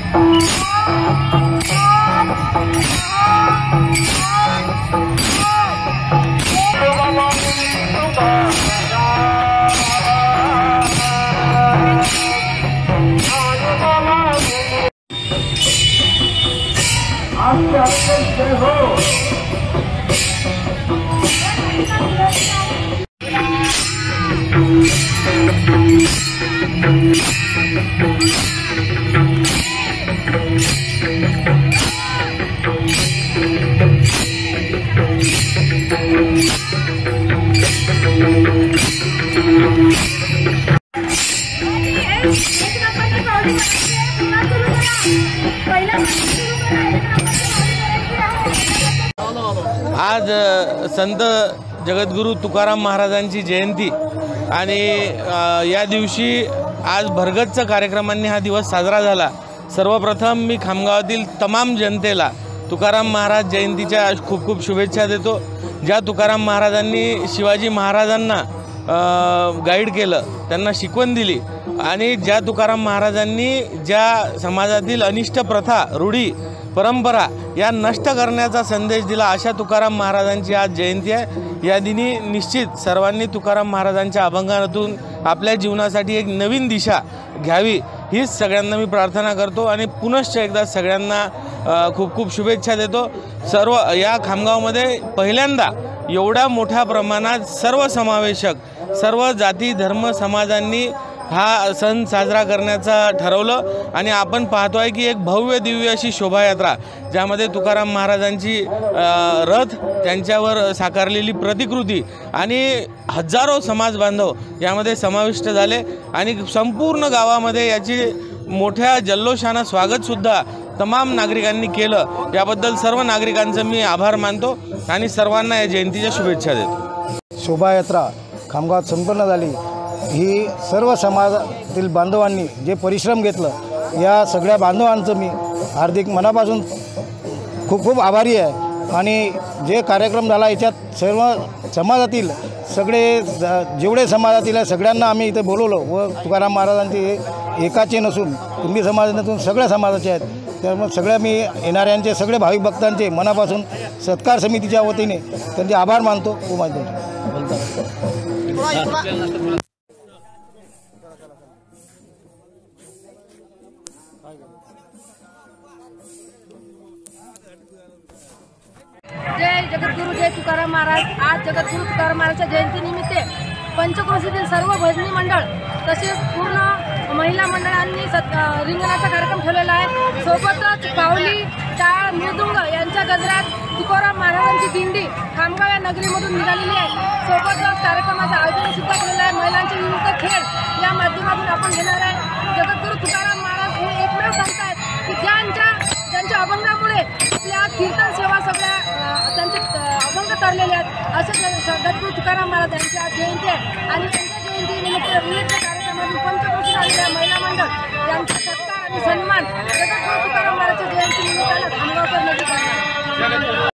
आज संत जगद्गुरु तुकाराम महाराजांची जयंती आणि या दिवशी आज भरगच्च कार्यक्रमांनी हा दिवस साजरा झाला। सर्वप्रथम मी खामगावातील तमाम जनतेला तुकाराम महाराज जयंतीच्या खूप खूप शुभेच्छा देतो। ज्या तुकाराम महाराजांनी शिवाजी महाराजांना गाईड केलं, त्यांना शिकवण दिली आणि ज्या तुकाराम महाराजांनी ज्या समाजातील अनिष्ट प्रथा, रूढी, परंपरा या नष्ट करण्याचा संदेश दिला, अशा तुकाराम महाराजांची आज जयंती आहे। या दिनी निश्चित सर्वांनी तुकाराम महाराजांच्या अभंगातून आपल्या जीवनासाठी एक नवीन दिशा घ्यावी हीच सगळ्यांना मी प्रार्थना करतो आणि पुनश्च एकदा सगळ्यांना खूप खूप शुभेच्छा देतो। सर्व या खामगावमध्ये पहिल्यांदा एवढ्या मोठ्या प्रमाणात सर्वसमावेशक सर्व जाती धर्म समाजांनी हा सण साजरा करण्याचा ठरवलं आणि आपण पाहतोय की एक भव्य दिव्य अशी शोभायात्रा ज्यामध्ये तुकाराम महाराजांची रथ, त्यांच्यावर साकारलेली प्रतिकृती आणि हजारो समाज बांधव यामध्ये समाविष्ट झाले आणि संपूर्ण गावामध्ये याची मोठ्या जल्लोषानं स्वागतसुद्धा तमाम नागरिकांनी केलं। याबद्दल सर्व नागरिकांचं मी आभार मानतो आणि सर्वांना या जयंतीच्या शुभेच्छा देतो। शोभायात्रा खामगावात संपन्न झाली। ही सर्व समाजातील बांधवांनी जे परिश्रम घेतलं, या सगळ्या बांधवांचं मी हार्दिक मनापासून खूप खूप आभारी आहे। आणि जे कार्यक्रम झाला याच्यात सर्व समाजातील सगळे जेवढे समाजातील आहे सगळ्यांना आम्ही इथे बोलवलं व तुकाराम महाराजांचे एकाचे नसून कुणबी समाजातून सगळ्या समाजाचे आहेत, त्यामुळे सगळ्या मी येणाऱ्यांचे सगळे भाविक भक्तांचे मनापासून सत्कार समितीच्या वतीने त्यांचे आभार मानतो व मानतो। जय जगद्गुरु जय तुकाराम महाराज। आज जगद्गुरु तुकाराम महाराजच्या जयंतीनिमित्त पंचक्रोशीतील सर्व भजनी मंडळ तसेच पूर्ण महिला मंडळांनी रिंगणाचा कार्यक्रम ठेवलेला आहे। सोबतच कावली, टाळ, मृदुंग यांच्या गजरात तुकाराम महाराजांची दिंडी खामगाव या नगरीमधून निघालेली आहे। सोबतच कार्यक्रमाचं आयोजन सुद्धा केलेलं आहे। महिलांचे विविध खेळ या माध्यमातून आपण घेणार आहे। जगद्गुरु तुकाराम महाराज हे एकमेव संत आहेत की ज्यांच्या अभंगामुळे आपल्या कीर्तन सेवा सगळ्या त्यांचे अभंग तरलेले आहेत। असे जगद्गुरु तुकाराम महाराज यांची आज जयंती आहे आणि त्यांच्या जयंतीनिमित्त विविध कार्यक्रमातून पंचक्रोशीत आलेल्या महिला मंडळ यांचा सत्कार आणि सन्मान जगद्गुरु तुकाराम महाराजच्या जयंती निमित्तानं खामगावकर नदी करणार।